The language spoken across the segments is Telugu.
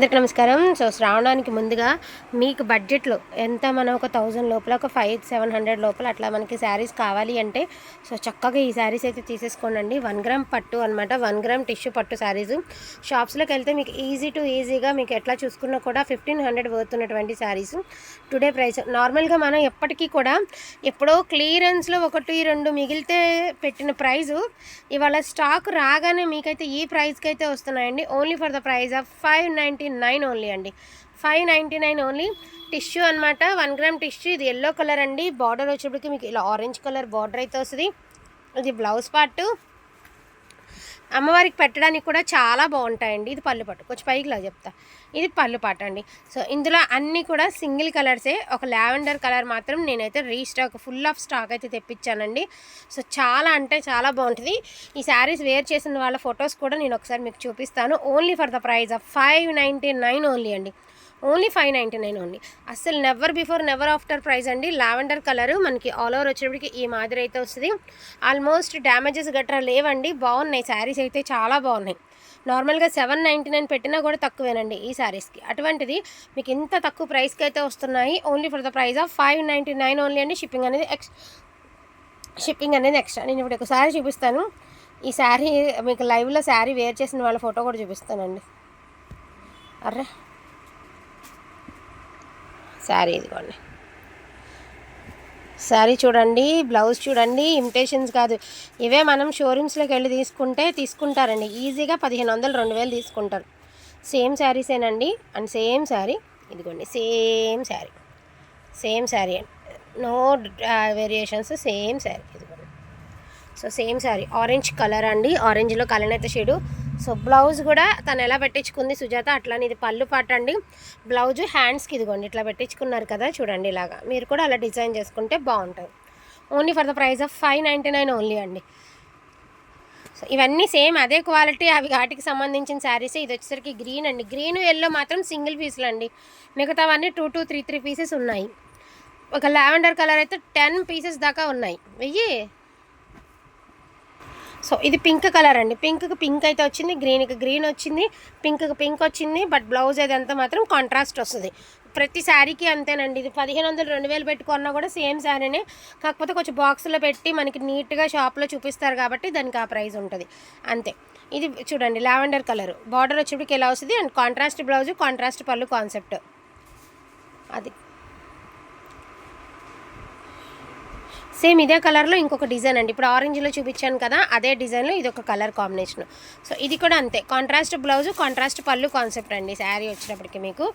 అందరికీ నమస్కారం. సో శ్రావణానికి ముందుగా మీకు బడ్జెట్లో ఎంత మనం ఒక 1000 లోపల ఒక 500-700 లోపల అట్లా మనకి శారీస్ కావాలి అంటే సో చక్కగా ఈ శారీస్ అయితే తీసేసుకోండి. 1 గ్రామ్ పట్టు అనమాట, 1 గ్రామ్ టిష్యూ పట్టు శారీస్. షాప్స్లోకి వెళ్తే మీకు ఈజీగా మీకు ఎట్లా చూసుకున్నా కూడా 1500 వర్తున్నటువంటి శారీస్. టుడే ప్రైస్ నార్మల్గా మనం ఎప్పటికీ కూడా ఎప్పుడో క్లియరెన్స్లో 1-2 మిగిలితే పెట్టిన ప్రైజు ఇవాళ స్టాక్ రాగానే మీకైతే ఈ ప్రైస్కి అయితే వస్తున్నాయండి. Only for the price of 599 only అండి. 599 ఓన్లీ. టిష్యూ అనమాట, 1 గ్రామ్ టిష్యూ. ఇది ఎల్లో కలర్ అండి. బార్డర్ వచ్చేప్పటికి మీకు ఇలా ఆరెంజ్ కలర్ బార్డర్ అయితే వస్తుంది. ఇది బ్లౌజ్ పార్ట్. అమ్మవారికి పెట్టడానికి కూడా చాలా బాగుంటాయండి. ఇది పళ్ళు పాటు, కొంచెం పైకిలా చెప్తా. ఇది పళ్ళు పాట అండి. సో ఇందులో అన్నీ కూడా సింగిల్ కలర్సే. ఒక లావెండర్ కలర్ మాత్రం నేనైతే రీస్టాక్ ఫుల్ ఆఫ్ స్టాక్ అయితే తెప్పించానండి. సో చాలా అంటే చాలా బాగుంటుంది. ఈ శారీస్ వేర్ చేసిన వాళ్ళ ఫొటోస్ కూడా నేను ఒకసారి మీకు చూపిస్తాను. Only for the price of 599 only అండి. Only 599 only. అస్సలు never before never after price అండి. లావెండర్ కలరు మనకి ఆల్ ఓవర్ వచ్చేప్పటికి ఈ మాదిరి అయితే వస్తుంది. ఆల్మోస్ట్ డ్యామేజెస్ గట్రా లేవండి. బాగున్నాయి శారీస్ అయితే, చాలా బాగున్నాయి. నార్మల్గా 799 పెట్టినా కూడా తక్కువేనండి ఈ శారీస్కి. అటువంటిది మీకు ఇంత తక్కువ ప్రైస్కి అయితే వస్తున్నాయి. Only for the price of 599 only అండి. షిప్పింగ్ అనేది ఎక్స్ట్రా. నేను ఇప్పుడు ఒకసారి చూపిస్తాను. ఈ శారీ మీకు లైవ్లో శారీ వేర్ చేసిన వాళ్ళ ఫోటో కూడా చూపిస్తానండి. అర్రే శారీ ఇదిగోండి. శారీ చూడండి, బ్లౌజ్ చూడండి. ఇమిటేషన్స్ కాదు, ఇవే మనం షోరూమ్స్లోకి వెళ్ళి తీసుకుంటారండి ఈజీగా. 1500-2000 తీసుకుంటారు. సేమ్ శారీసేనండి. అండ్ సేమ్ శారీ ఇదిగోండి. సేమ్ శారీ అండి. నో వేరియేషన్స్, సేమ్ శారీ ఇదిగోండి. So same sari orange colour అండి. ఆరెంజ్లో కలనైతే షేడు. సో బ్లౌజ్ కూడా తను ఎలా పెట్టించుకుంది సుజాత అట్లానే. ఇది పళ్ళు పాట అండి. బ్లౌజ్ హ్యాండ్స్కి ఇదిగోండి ఇట్లా పెట్టించుకున్నారు కదా చూడండి. ఇలాగా మీరు కూడా అలా డిజైన్ చేసుకుంటే బాగుంటుంది. Only for the price of 599 only అండి. సో ఇవన్నీ సేమ్ అదే క్వాలిటీ, అవి వాటికి సంబంధించిన శారీస్. ఇది వచ్చేసరికి గ్రీన్ అండి. గ్రీన్ ఎల్లో మాత్రం సింగిల్ పీసులు అండి. మిగతావన్నీ 2-3 పీసెస్ ఉన్నాయి. ఒక లావెండర్ కలర్ అయితే 10 పీసెస్ దాకా ఉన్నాయి. వెయ్యి. సో ఇది పింక్ కలర్ అండి. పింక్కి పింక్ అయితే వచ్చింది, గ్రీన్కి గ్రీన్ వచ్చింది, పింక్కి పింక్ వచ్చింది. బట్ బ్లౌజ్ అదంతా మాత్రం కాంట్రాస్ట్ వస్తుంది. ప్రతి శారీకి అంతేనండి. ఇది 1500-2000 పెట్టుకున్నా కూడా సేమ్ శారీనే. కాకపోతే కొంచెం బాక్స్లో పెట్టి మనకి నీట్గా షాప్లో చూపిస్తారు కాబట్టి దానికి ఆ ప్రైస్ ఉంటుంది అంతే. ఇది చూడండి లావెండర్ కలర్. బార్డర్ వచ్చేప్పటికి ఎలా వస్తుంది. అండ్ కాంట్రాస్ట్ బ్లౌజ్, కాంట్రాస్ట్ పళ్ళు కాన్సెప్ట్ అది. సేమ్ ఇదే కలర్లో ఇంకొక డిజైన్ అండి. ఇప్పుడు ఆరెంజ్లో చూపించాను కదా, అదే డిజైన్లో ఇది ఒక కలర్ కాంబినేషన్. సో ఇది కూడా అంతే. కాంట్రాస్ట్ బ్లౌజ్, కాంట్రాస్ట్ పళ్ళు కాన్సెప్ట్ అండి. శారీ వచ్చినప్పటికీ మీకు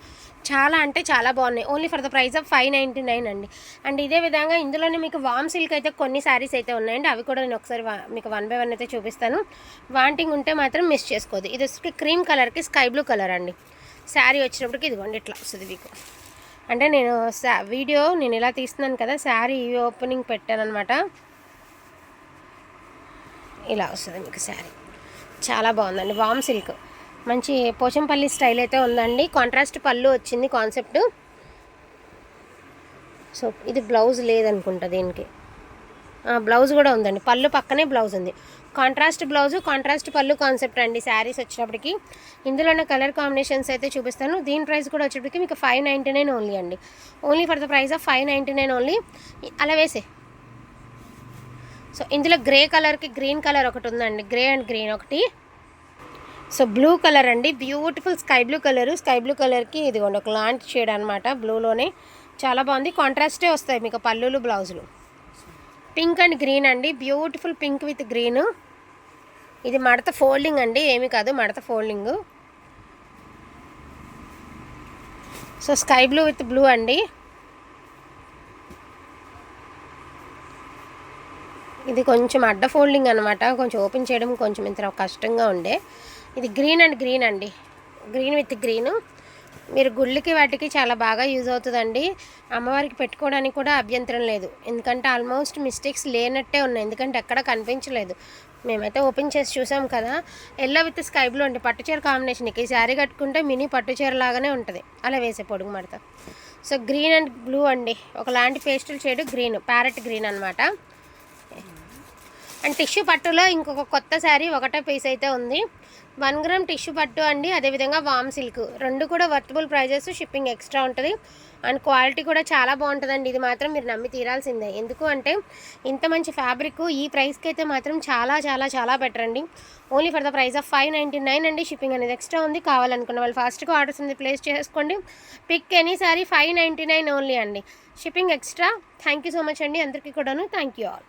చాలా అంటే చాలా బాగున్నాయి. Only for the price of 599 అండి. అండ్ ఇదే విధంగా ఇందులోనే మీకు వామ్ సిల్క్ అయితే కొన్ని శారీస్ అయితే ఉన్నాయండి. అవి కూడా నేను ఒకసారి మీకు 1 by 1 అయితే చూపిస్తాను. వాంటింగ్ ఉంటే మాత్రం మిస్ చేసుకోవద్దు. ఇది వచ్చి క్రీమ్ కలర్కి స్కై బ్లూ కలర్ అండి. శారీ వచ్చినప్పటికి ఇదిగోండి ఇట్లా వస్తుంది మీకు. అంటే నేను వీడియో ఇలా తీస్తున్నాను కదా, శారీ ఓపెనింగ్ పెట్టాను అనమాట. ఇలా వస్తుంది మీకు శారీ. చాలా బాగుందండి. వామ్ సిల్క్ మంచి పోచంపల్లి స్టైల్ అయితే ఉందండి. కాంట్రాస్ట్ పళ్ళు వచ్చింది కాన్సెప్ట్. సో ఇది బ్లౌజ్ లేదనుకుంటా దీనికి. బ్లౌజ్ కూడా ఉందండి. పళ్ళు పక్కనే బ్లౌజ్ ఉంది. కాంట్రాస్ట్ బ్లౌజ్, కాంట్రాస్ట్ పళ్ళు కాన్సెప్ట్ అండి శారీస్ వచ్చేటప్పటికి. ఇందులోనే కలర్ కాంబినేషన్స్ అయితే చూపిస్తాను. దీని ప్రైస్ కూడా వచ్చేటప్పటికి మీకు 599 ఓన్లీ అండి. Only for the price of 599 only. అలా వేసే. సో ఇందులో గ్రే కలర్కి గ్రీన్ కలర్ ఒకటి ఉందండి. గ్రే అండ్ గ్రీన్ ఒకటి. సో బ్లూ కలర్ అండి. Beautiful sky blue colour. Sky blue కలర్కి ఇదిగోండి ఒక లాంటి షేడ్ అనమాట. బ్లూలోనే చాలా బాగుంది. కాంట్రాస్టే వస్తాయి మీకు పళ్ళులు, బ్లౌజులు. పింక్ అండ్ గ్రీన్ అండి. Beautiful pink with green. ఇది మడత ఫోల్డింగ్ అండి, ఏమి కాదు, మడత folding. So sky blue with blue అండి. ఇది కొంచెం అడ్డ ఫోల్డింగ్ అనమాట. కొంచెం ఓపెన్ చేయడం కొంచెం ఇంత కష్టంగా ఉండే. ఇది గ్రీన్ అండ్ గ్రీన్ అండి. Green with green. మీరు గుళ్ళకి వాటికి చాలా బాగా యూజ్ అవుతుందండి. అమ్మవారికి పెట్టుకోవడానికి కూడా అభ్యంతరం లేదు. ఎందుకంటే ఆల్మోస్ట్ మిస్టేక్స్ లేనట్టే ఉన్నాయి. ఎందుకంటే ఎక్కడ కనిపించలేదు. మేమైతే ఓపెన్ చేసి చూసాం కదా. ఎల్లో విత్ స్కై బ్లూ అండి. పట్టుచీర కాంబినేషన్కి ఈ శారీ కట్టుకుంటే మినీ పట్టుచీర లాగానే ఉంటుంది. అలా వేసే పొడుగు మడత. సో గ్రీన్ అండ్ బ్లూ అండి. ఒకలాంటి pastel shade green, parrot green అనమాట. అండ్ టిష్యూ పట్టులో ఇంకొక కొత్త శారీ ఒకటే పీస్ అయితే ఉంది. 1 గ్రామ్ టిష్యూ పట్టు అండి, అదేవిధంగా వామ్ సిల్క్, రెండు కూడా వర్తబుల్ ప్రైజెస్, షిప్పింగ్ ఎక్స్ట్రా ఉంటుంది. అండ్ క్వాలిటీ కూడా చాలా బాగుంటుందండి. ఇది మాత్రం మీరు నమ్మి తీరాల్సిందే. ఎందుకు అంటే ఇంత మంచి ఫ్యాబ్రిక్ ఈ ప్రైస్కి అయితే మాత్రం చాలా చాలా చాలా బెటర్ అండి. Only for the price of 599 అండి. షిప్పింగ్ అనేది ఎక్స్ట్రా ఉంది. కావాలనుకున్న వాళ్ళు ఫాస్ట్గా ఆర్డర్స్ అనేది ప్లేస్ చేసుకోండి. పిక్ ఎనీ సారీ 599 ఓన్లీ అండి. Shipping extra. Thank you so much అండి అందరికీ కూడాను. Thank you all.